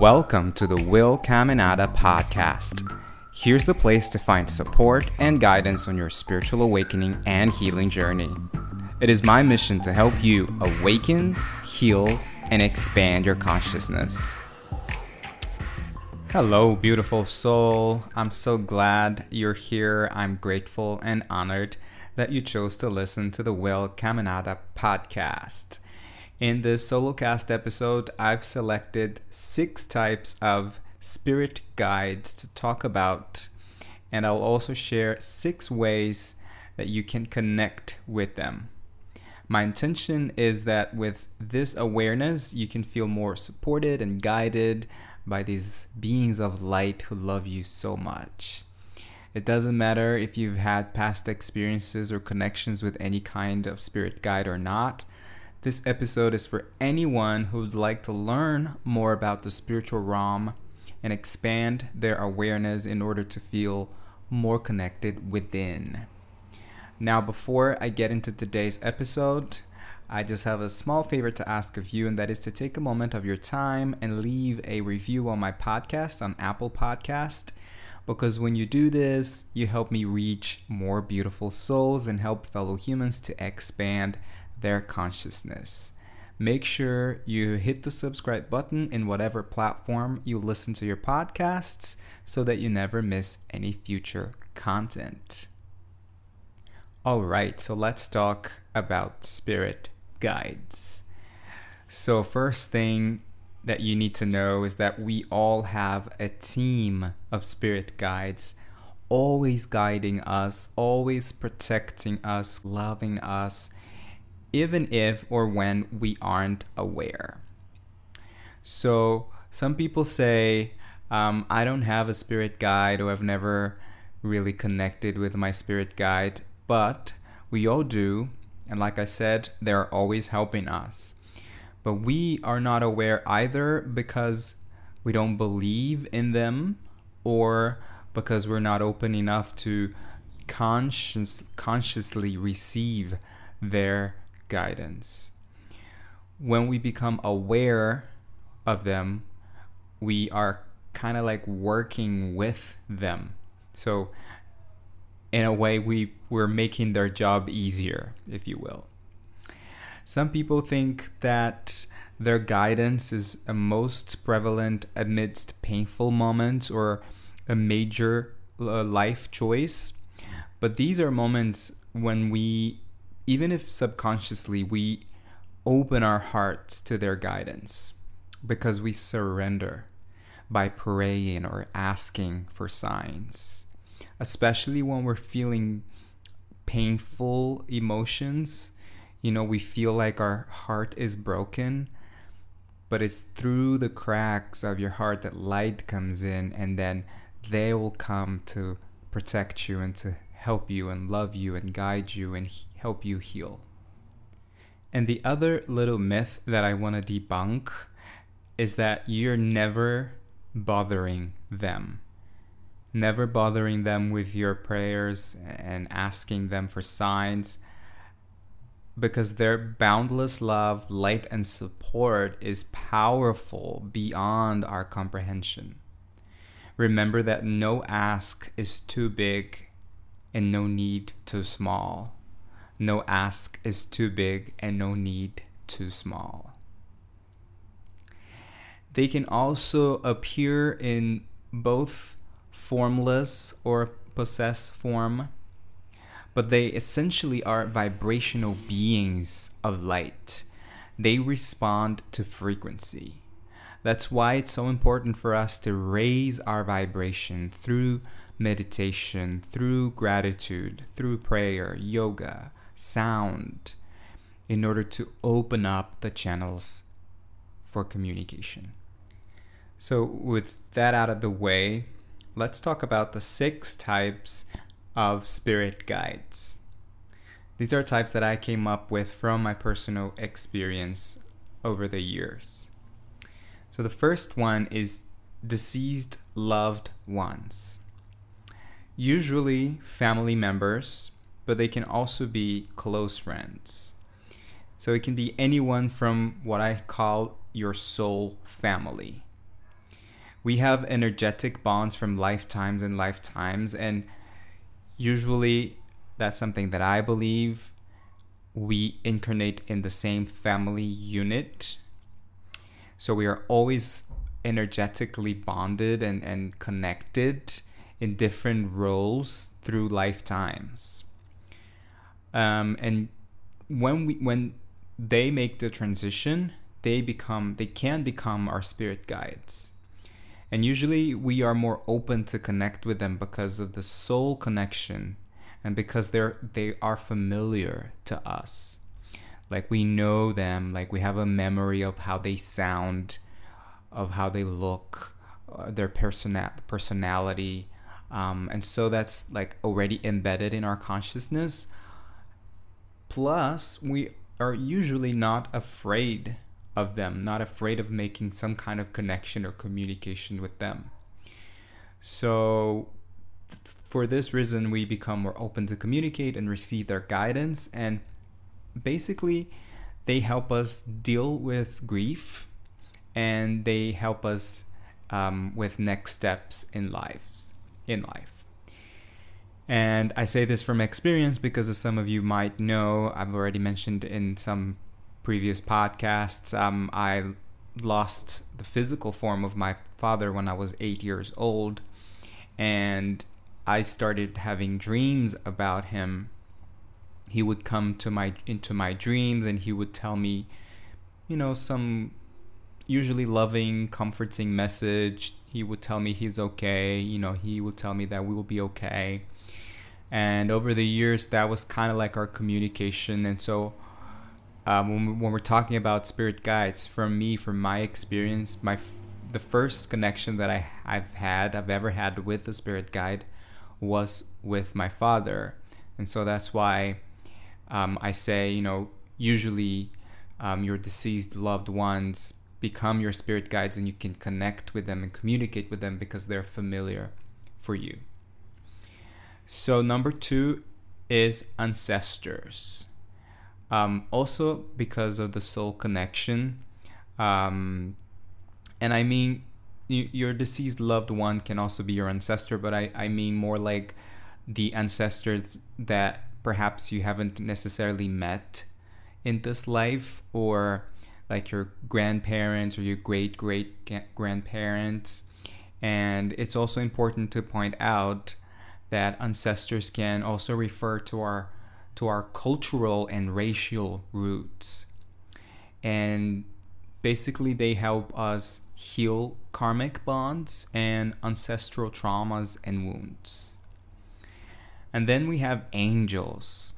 Welcome to the Caminada podcast. Here's the place to find support and guidance on your spiritual awakening and healing journey. It is my mission to help you awaken, heal, and expand your consciousness. Hello, beautiful soul. I'm so glad you're here. I'm grateful and honored that you chose to listen to the Caminada podcast. In this solocast episode, I've selected 6 types of spirit guides to talk about, and I'll also share 6 ways that you can connect with them. My intention is that with this awareness, you can feel more supported and guided by these beings of light who love you so much. It doesn't matter if you've had past experiences or connections with any kind of spirit guide or not. This episode is for anyone who would like to learn more about the spiritual realm and expand their awareness in order to feel more connected within. Now, before I get into today's episode, I just have a small favor to ask of you, and that is to take a moment of your time and leave a review on my podcast on Apple Podcast. Because when you do this, you help me reach more beautiful souls and help fellow humans to expand their consciousness. Make sure you hit the subscribe button in whatever platform you listen to your podcasts so that you never miss any future content. All right, so let's talk about spirit guides. So first thing that you need to know is that we all have a team of spirit guides always guiding us, always protecting us, loving us, even if or when we aren't aware. So some people say, I don't have a spirit guide, or I've never really connected with my spirit guide, but we all do. And like I said, they're always helping us. But we are not aware either because we don't believe in them, or because we're not open enough to consciously receive their guidance. When we become aware of them, we are kind of like working with them. So in a way, we're making their job easier, if you will. Some people think that their guidance is most prevalent amidst painful moments or a major life choice. But these are moments when we, even if subconsciously, we open our hearts to their guidance because we surrender by praying or asking for signs. Especially when we're feeling painful emotions, we feel like our heart is broken, but it's through the cracks of your heart that light comes in, and then they will come to protect you and to help you and love you and guide you and help you heal. And the other little myth that I want to debunk is that you're never bothering them. Never bothering them with your prayers and asking them for signs, because their boundless love, light, and support is powerful beyond our comprehension. Remember that no ask is too big and no need too small. No ask is too big and no need too small. They can also appear in both formless or possessed form, but they essentially are vibrational beings of light. They respond to frequency. That's why it's so important for us to raise our vibration through meditation, through gratitude, through prayer, yoga, sound, in order to open up the channels for communication. So with that out of the way, let's talk about the 6 types of spirit guides. These are types that I came up with from my personal experience over the years. So the first one is deceased loved ones. Usually family members, but they can also be close friends. So it can be anyone from what I call your soul family. We have energetic bonds from lifetimes and lifetimes, and usually that's something that I believe. We incarnate in the same family unit, so we are always energetically bonded and connected in different roles through lifetimes. And when they make the transition, they can become our spirit guides. And usually we are more open to connect with them because of the soul connection, and because they are familiar to us. Like, we know them, like we have a memory of how they sound, of how they look, their personality. And so that's like already embedded in our consciousness. Plus, we are usually not afraid of them, not afraid of making some kind of connection or communication with them. So for this reason, we become more open to communicate and receive their guidance. And basically, they help us deal with grief, and they help us with next steps in life. And I say this from experience because, as some of you might know, I've already mentioned in some previous podcasts, I lost the physical form of my father when I was 8 years old, and I started having dreams about him. He would come into my dreams, and he would tell me, some usually loving, comforting message. He would tell me he's okay. He would tell me that we will be okay. And over the years, that was kind of like our communication. And so when we're talking about spirit guides, from my experience, the first connection that I've ever had with a spirit guide was with my father. And so that's why I say, usually your deceased loved ones become your spirit guides, and you can connect with them and communicate with them because they're familiar for you. So number 2 is ancestors. Also because of the soul connection. And I mean, your deceased loved one can also be your ancestor, but I mean more like the ancestors that perhaps you haven't necessarily met in this life, or like your grandparents or your great-great-grandparents. And it's also important to point out that ancestors can also refer to our cultural and racial roots. And basically they help us heal karmic bonds and ancestral traumas and wounds. And then we have angels.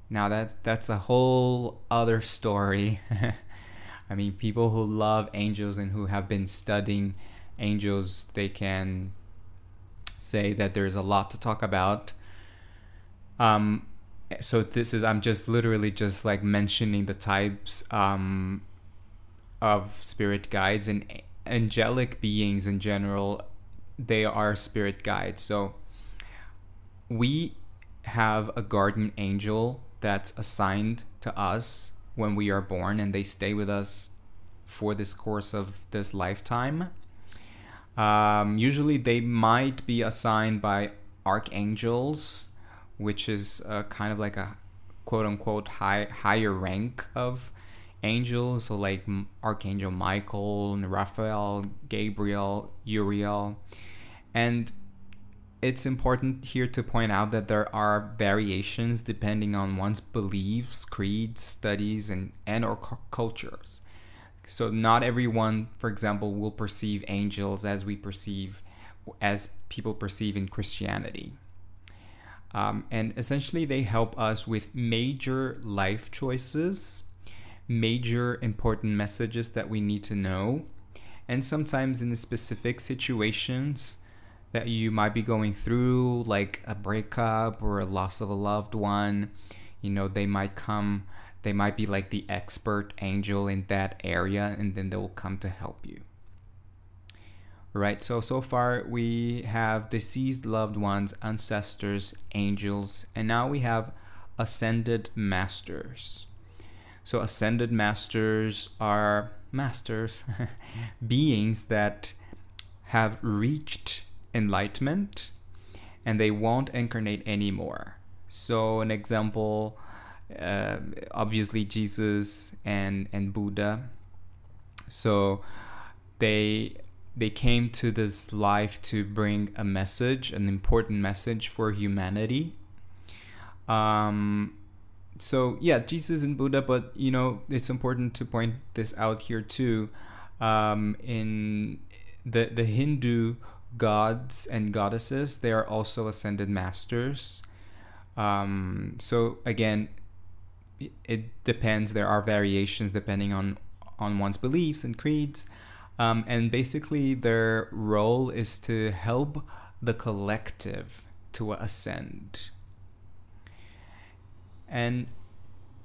Now that's a whole other story. I mean, people who love angels and who have been studying angels, they can say that there's a lot to talk about. So I'm just literally just like mentioning the types of spirit guides, and angelic beings in general, they are spirit guides. So we have a guardian angel that's assigned to us when we are born, and they stay with us for this course of this lifetime. Usually they might be assigned by archangels, which is kind of like a quote-unquote higher rank of angels. So like Archangel Michael, and Raphael, Gabriel, Uriel. And it's important here to point out that there are variations depending on one's beliefs, creeds, studies, and or cultures. So not everyone, for example, will perceive angels as people perceive in Christianity. And essentially they help us with major life choices, major important messages that we need to know, and sometimes in specific situations that you might be going through, like a breakup or a loss of a loved one. They might be like the expert angel in that area, and then they will come to help you. Right, so far we have deceased loved ones, ancestors, angels, and now we have ascended masters. So ascended masters are masters, beings that have reached enlightenment and they won't incarnate anymore. So an example, obviously Jesus and Buddha. So they came to this life to bring a message, an important message for humanity. So yeah, Jesus and Buddha, but it's important to point this out here too. In the Hindu gods and goddesses, they are also ascended masters. So again, it depends. There are variations depending on one's beliefs and creeds. And basically their role is to help the collective to ascend. And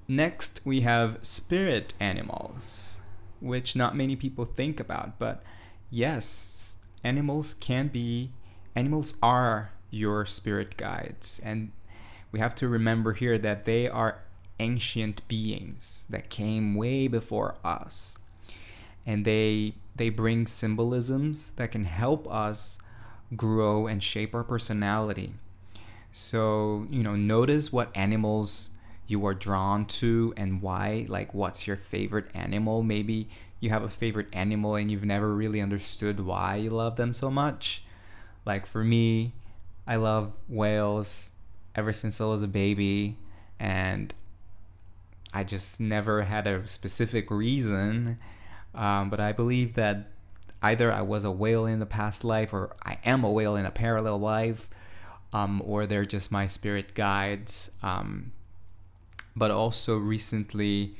next we have spirit animals, which not many people think about. But yes, animals are your spirit guides. And we have to remember here that they are ancient beings that came way before us. And they bring symbolisms that can help us grow and shape our personality. So, notice what animals you are drawn to and why. Like, what's your favorite animal? Maybe you have a favorite animal and you've never really understood why you love them so much. Like for me, I love whales ever since I was a baby, and I just never had a specific reason. But I believe that either I was a whale in the past life, or I am a whale in a parallel life, or they're just my spirit guides. But also not recently,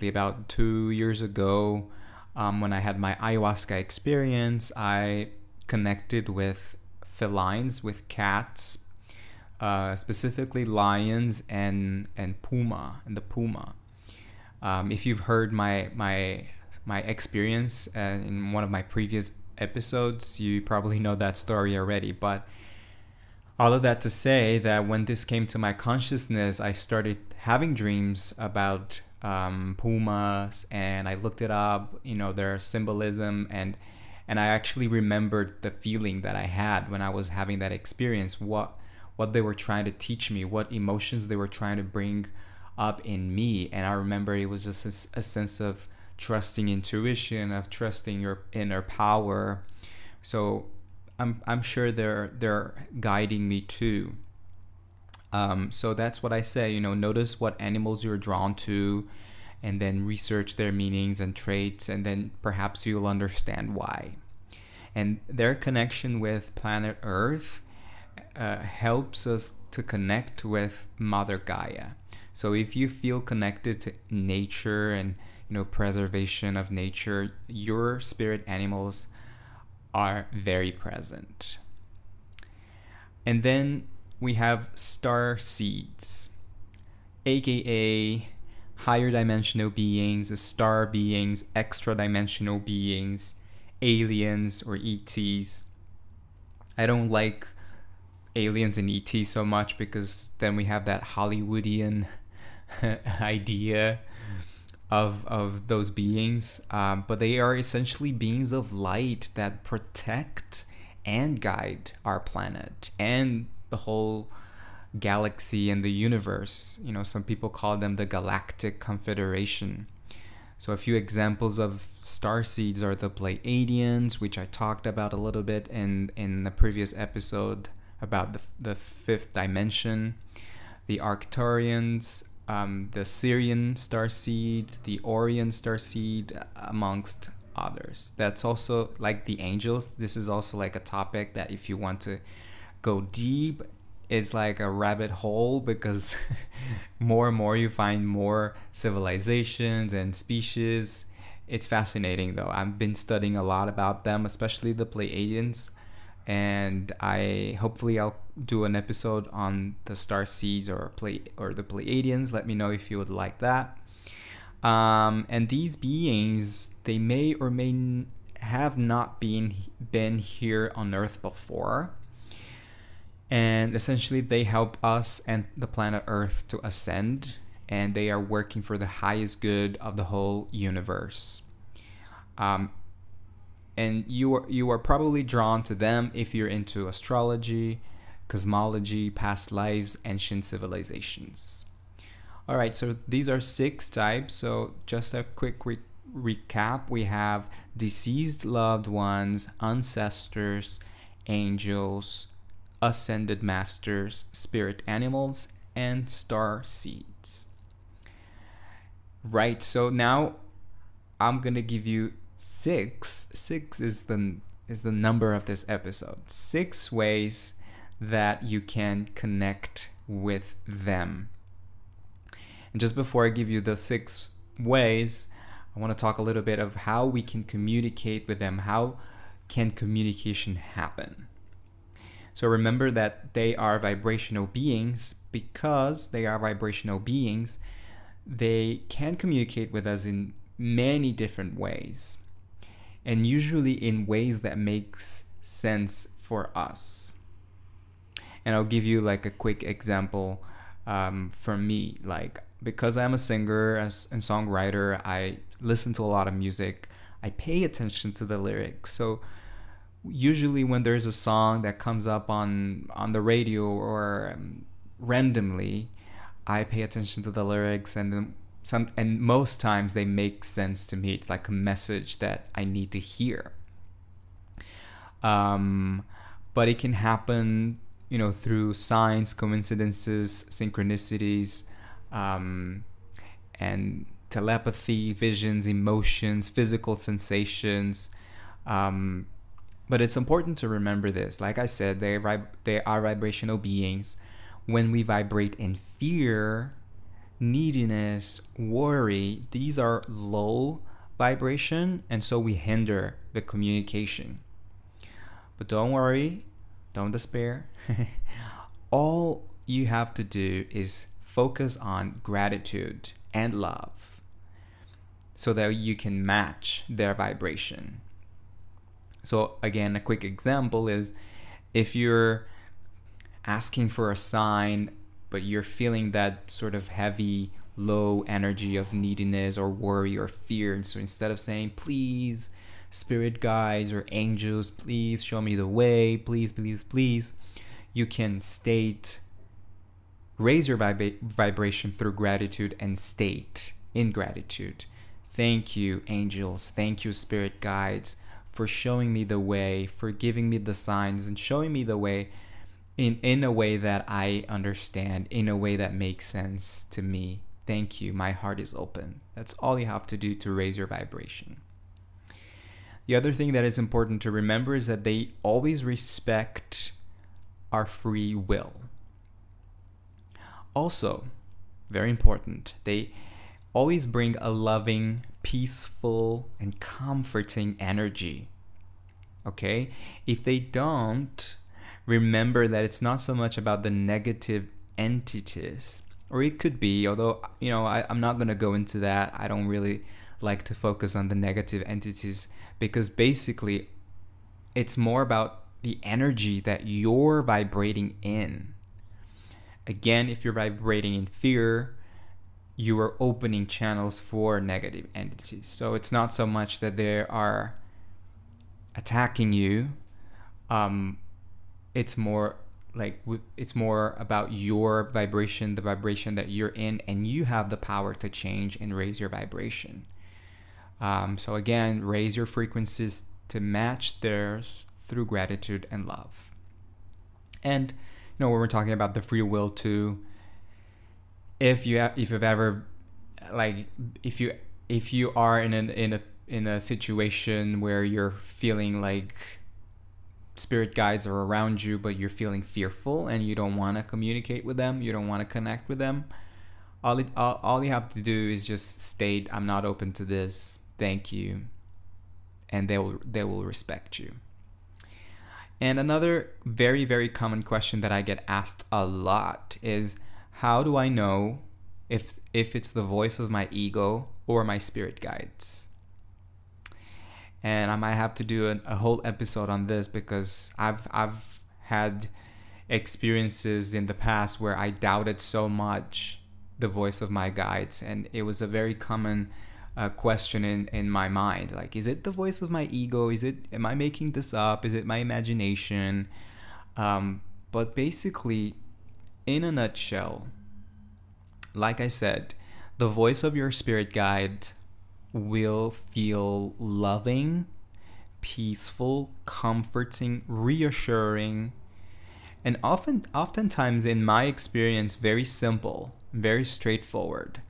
about 2 years ago, when I had my ayahuasca experience, I connected with felines, with cats, specifically lions and the puma. If you've heard my experience in one of my previous episodes, you probably know that story already. But all of that to say that when this came to my consciousness, I started having dreams about pumas, and I looked it up, their symbolism, and I actually remembered the feeling that I had when I was having that experience, what they were trying to teach me, what emotions they were trying to bring up in me. And I remember it was just a sense of trusting intuition, of trusting your inner power. So I'm sure they're guiding me too. So that's what I say, notice what animals you're drawn to, and then research their meanings and traits, and then perhaps you'll understand why. And their connection with planet Earth helps us to connect with Mother Gaia. So if you feel connected to nature and preservation of nature, your spirit animals are very present. And then we have Starseeds, aka higher dimensional beings, star beings, extra dimensional beings, aliens or ETs. I don't like aliens and ETs so much, because then we have that Hollywoodian idea of those beings, but they are essentially beings of light that protect and guide our planet and the whole galaxy and the universe. Some people call them the Galactic Confederation. So a few examples of starseeds are the Pleiadians, which I talked about a little bit in the previous episode about the fifth dimension, the Arcturians, the Syrian starseed, the Orion starseed, amongst others. That's also like the angels. This is also like a topic that if you want to go deep, it's like a rabbit hole, because more and more you find more civilizations and species. It's fascinating though. I've been studying a lot about them, especially the Pleiadians, and hopefully I'll do an episode on the Starseeds or the Pleiadians. Let me know if you would like that. And these beings, they may or may have not been here on Earth before, and essentially they help us and the planet Earth to ascend, and they are working for the highest good of the whole universe. Um, and you are probably drawn to them if you're into astrology, cosmology, past lives, ancient civilizations. All right, so these are 6 types. So just a quick recap. We have deceased loved ones, ancestors, angels, ascended masters, spirit animals, and star seeds. Right, so now I'm gonna give you 6. 6 is the number of this episode. 6 ways that you can connect with them. And just before I give you the 6 ways, I want to talk a little bit of how we can communicate with them. How can communication happen? So remember that they are vibrational beings. Because they are vibrational beings, they can communicate with us in many different ways, and usually in ways that makes sense for us. And I'll give you like a quick example from me. Like, because I'm a singer and songwriter, I listen to a lot of music. I pay attention to the lyrics. So usually when there's a song that comes up on the radio or randomly, I pay attention to the lyrics, and then and most times they make sense to me. It's like a message that I need to hear. But it can happen, through signs, coincidences, synchronicities, and telepathy, visions, emotions, physical sensations. But it's important to remember this. Like I said, they are vibrational beings. When we vibrate in fear, neediness, worry, these are low vibration, and so we hinder the communication. But don't worry, don't despair. All you have to do is focus on gratitude and love so that you can match their vibration. So again, a quick example is if you're asking for a sign, but you're feeling that sort of heavy, low energy of neediness or worry or fear. And so instead of saying, please, spirit guides or angels, please show me the way, please, please, please, you can raise your vibration through gratitude and state in gratitude. Thank you, angels. Thank you, spirit guides, for showing me the way, for giving me the signs and showing me the way in a way that I understand, in a way that makes sense to me. Thank you. My heart is open. That's all you have to do to raise your vibration. The other thing that is important to remember is that they always respect our free will. Also, very important, they always bring a loving, peaceful, and comforting energy. Okay? If they don't, remember that it's not so much about the negative entities, or it could be, although, I'm not going to go into that. I don't really like to focus on the negative entities, because basically it's more about the energy that you're vibrating in. Again, if you're vibrating in fear, you are opening channels for negative entities. So it's not so much that they are attacking you. It's more about your vibration, the vibration that you're in, and you have the power to change and raise your vibration. So again, raise your frequencies to match theirs through gratitude and love. And when we're talking about the free will too, if you are in a situation where you're feeling like spirit guides are around you, but you're feeling fearful and you don't want to communicate with them, you don't want to connect with them, all you have to do is just state, I'm not open to this, thank you, and they will respect you. And another very, very common question that I get asked a lot is, how do I know if it's the voice of my ego or my spirit guides? And I might have to do a whole episode on this, because I've had experiences in the past where I doubted so much the voice of my guides, and it was a very common question in my mind. Like, is it the voice of my ego? Am I making this up? Is it my imagination? But basically, in a nutshell, like I said, the voice of your spirit guide will feel loving, peaceful, comforting, reassuring, and oftentimes in my experience, very simple, very straightforward.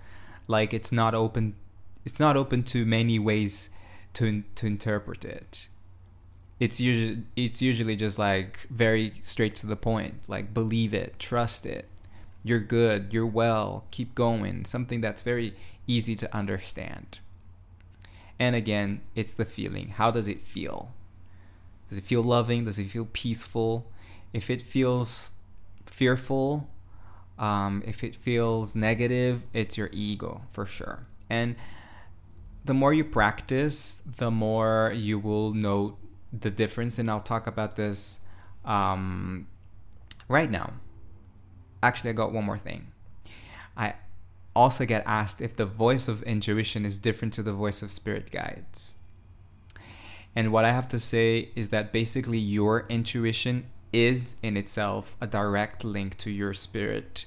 Like it's not open to many ways to interpret it. It's usually just like very straight to the point. Like, believe it, trust it. You're good, you're well, keep going. Something that's very easy to understand. And again, it's the feeling. How does it feel? Does it feel loving? Does it feel peaceful? If it feels fearful, if it feels negative, it's your ego for sure. And the more you practice, the more you will know the difference. And I'll talk about this right now. Actually, I got one more thing. I also get asked if the voice of intuition is different to the voice of spirit guides. And what I have to say is that basically your intuition is in itself a direct link to your spirit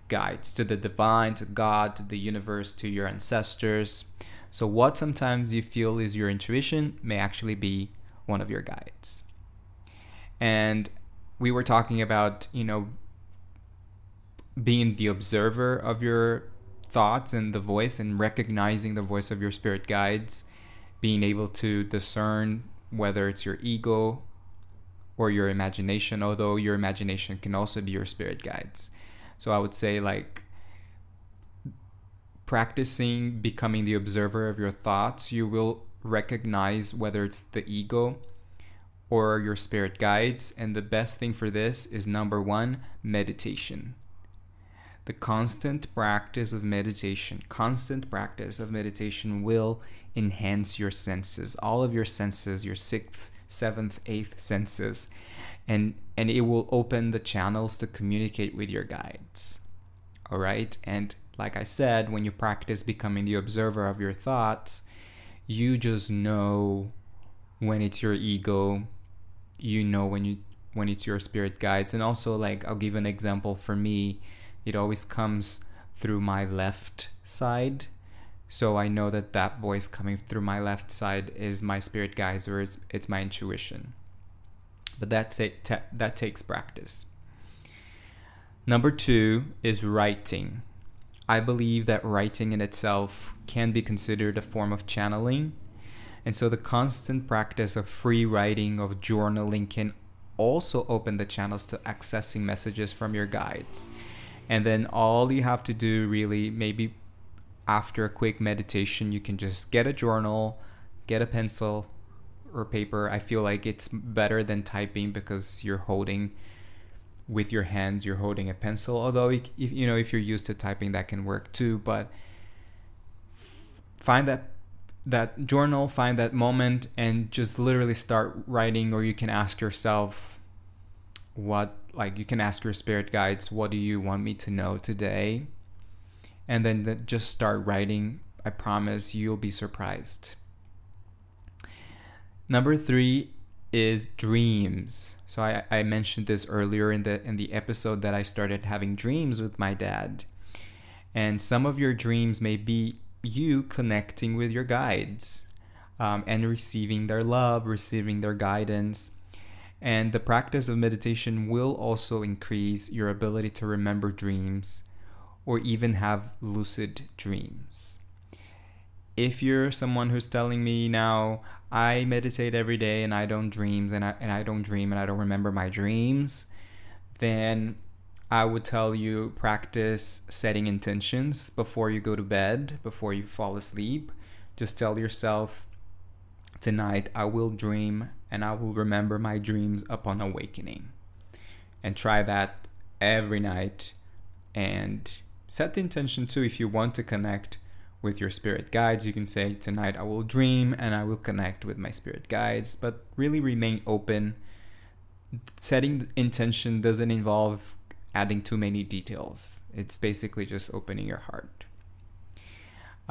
guides, to the divine, to God, to the universe, to your ancestors. So what sometimes you feel is your intuition may actually be one of your guides. And we were talking about, being the observer of your thoughts and the voice, and recognizing the voice of your spirit guides, being able to discern whether it's your ego or your imagination, although your imagination can also be your spirit guides. So I would say, like, practicing becoming the observer of your thoughts, you will recognize whether it's the ego or your spirit guides. And the best thing for this is, number one, meditation. The constant practice of meditation will enhance your senses, all of your senses, your sixth, seventh, eighth senses, and it will open the channels to communicate with your guides. All right. And like I said, when you practice becoming the observer of your thoughts, you just know when it's your ego, when it's your spirit guides. And also, like, I'll give an example. For me, it always comes through my left side. So I know that voice coming through my left side is my spirit guides, or it's my intuition. But that takes practice. Number 2 is writing. I believe that writing in itself can be considered a form of channeling. And so the constant practice of free writing, of journaling, can also open the channels to accessing messages from your guides. And then all you have to do, really, maybe after a quick meditation, you can just get a journal, get a pencil or paper. I feel like it's better than typing because you're holding with your hands, you're holding a pencil. Although if you're used to typing, that can work too. But find that journal, find that moment, and just literally start writing. Or you can ask yourself you can ask your spirit guides, what do you want me to know today? And then just start writing. I promise you'll be surprised. Number 3 is dreams. So I mentioned this earlier in the episode that I started having dreams with my dad. And some of your dreams may be you connecting with your guides, and receiving their love, receiving their guidance. And the practice of meditation will also increase your ability to remember dreams, or even have lucid dreams. If you're someone who's telling me now, I meditate every day and I don't dream and I don't dream and I don't remember my dreams, then I would tell you, practice setting intentions before you go to bed, before you fall asleep. Just tell yourself, tonight I will dream and I will remember my dreams upon awakening. And try that every night. And set the intention too, if you want to connect with your spirit guides. You can say, tonight I will dream and I will connect with my spirit guides. But really remain open. Setting the intention doesn't involve adding too many details. It's basically just opening your heart.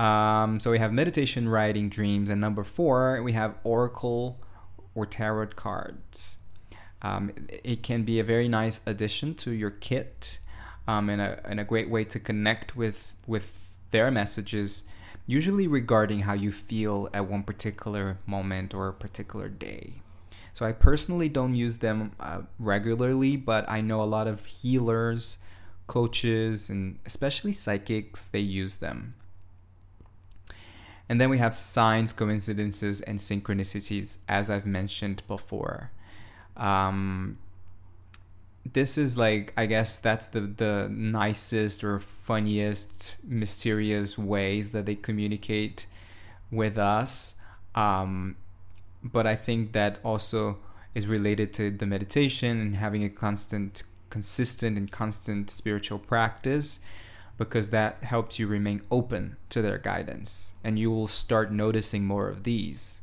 So we have meditation, writing, dreams, and number 4, we have oracle or tarot cards. It can be a very nice addition to your kit, and a great way to connect with their messages, usually regarding how you feel at one particular moment or a particular day. So I personally don't use them regularly, but I know a lot of healers, coaches, and especially psychics, they use them. And then we have signs, coincidences, and synchronicities, as I've mentioned before. This is like, I guess that's the nicest or funniest, mysterious ways that they communicate with us. But I think that also is related to the meditation and having a consistent and constant spiritual practice, because that helps you remain open to their guidance, and you will start noticing more of these.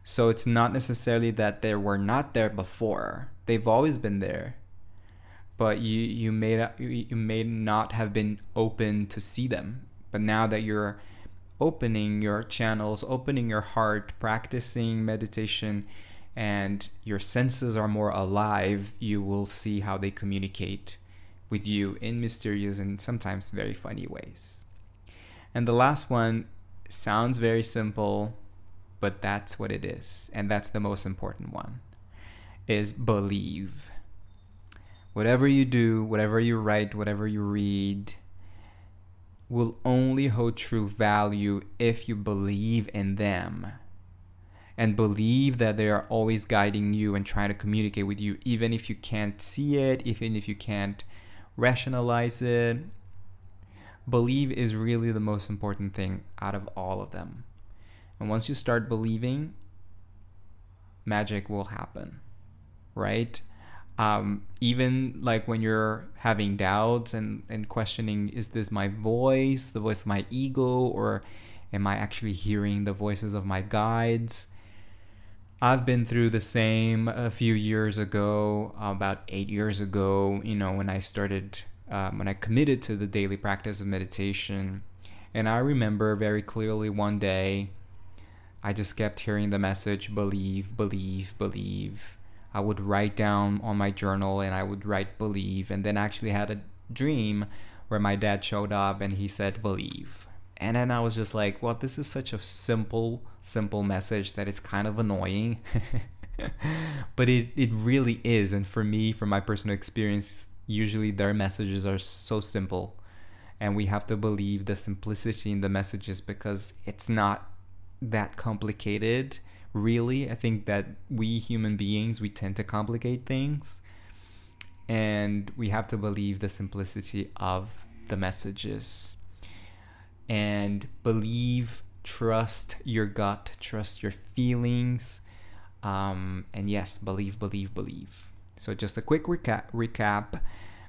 So it's not necessarily that they were not there before. They've always been there, but you may not have been open to see them. But now that you're opening your channels, opening your heart, practicing meditation, and your senses are more alive, you will see how they communicate with you in mysterious and sometimes very funny ways. And the last one sounds very simple, but that's what it is, and that's the most important one, is believe. Whatever you do, whatever you write, whatever you read, will only hold true value if you believe in them, and believe that they are always guiding you and trying to communicate with you, even if you can't see it, even if you can't rationalize it. Believe is really the most important thing out of all of them. And once you start believing, magic will happen, right? Even like when you're having doubts and questioning, is this my voice, the voice of my ego, or am I actually hearing the voices of my guides? I've been through the same a few years ago, about 8 years ago, when I started, when I committed to the daily practice of meditation. And I remember very clearly one day, I just kept hearing the message, believe, believe, believe. I would write down on my journal and I would write believe, and then I actually had a dream where my dad showed up and he said believe. And then I was just like, well, this is such a simple message that it's kind of annoying. But it really is. And for me, from my personal experience, usually their messages are so simple. And we have to believe the simplicity in the messages, because it's not that complicated, really. I think that we human beings, we tend to complicate things. And we have to believe the simplicity of the messages. And believe, trust your gut, trust your feelings, and yes, believe. So just a quick recap.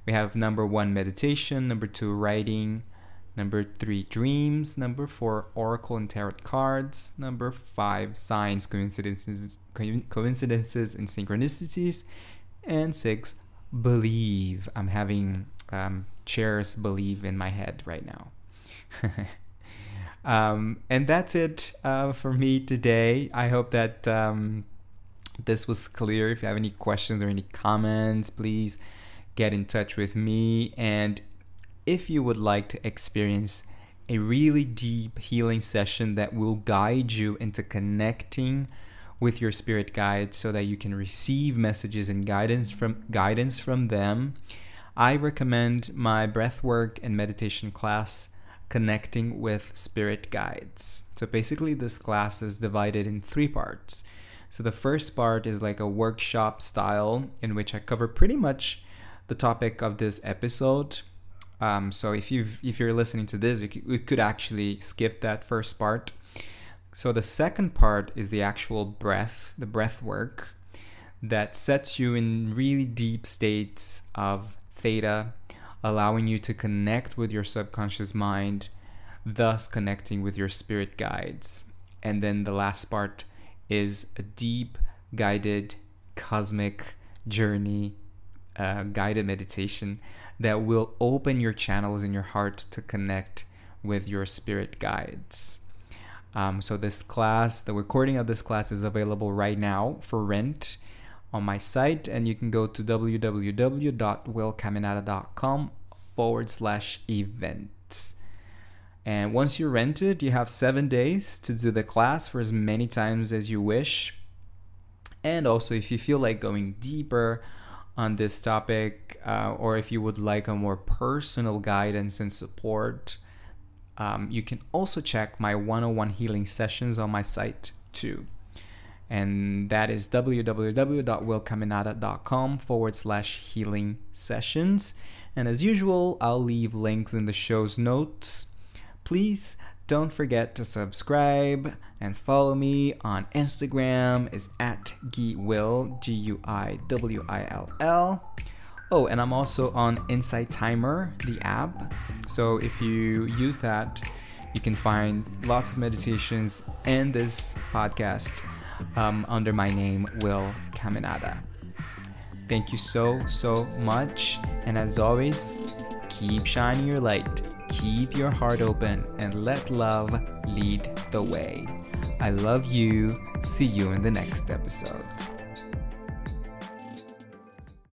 We have number 1, meditation, number 2, writing, number 3, dreams, number 4, oracle and tarot cards, number 5, signs, coincidences and synchronicities, and 6, believe. I'm having chairs believe in my head right now. And that's it for me today. I hope that this was clear. If you have any questions or any comments, please get in touch with me. And if you would like to experience a really deep healing session that will guide you into connecting with your spirit guides so that you can receive messages and guidance from them, I recommend my breathwork and meditation class, Connecting with Spirit Guides. So basically this class is divided in 3 parts. So the first part is like a workshop style in which I cover pretty much the topic of this episode. So if you're listening to this, you could actually skip that first part. So the second part is the actual the breath work that sets you in really deep states of theta, allowing you to connect with your subconscious mind, thus connecting with your spirit guides. And then the last part is a deep, guided, cosmic journey, guided meditation that will open your channels in your heart to connect with your spirit guides. So this class, the recording of this class is available right now for rent on my site, and you can go to www.willcaminada.com/events. And once you rent it, you have 7 days to do the class for as many times as you wish. And also, if you feel like going deeper on this topic, or if you would like a more personal guidance and support, you can also check my one-on-one healing sessions on my site too. And that is www.willcaminada.com/healing sessions. And as usual, I'll leave links in the show's notes. Please don't forget to subscribe and follow me on Instagram. It's at Guiwill, Guiwill. Oh, and I'm also on Insight Timer, the app. So if you use that, you can find lots of meditations and this podcast under my name, Will Caminada. Thank you so much. And as always, keep shining your light, keep your heart open, and let love lead the way. I love you. See you in the next episode.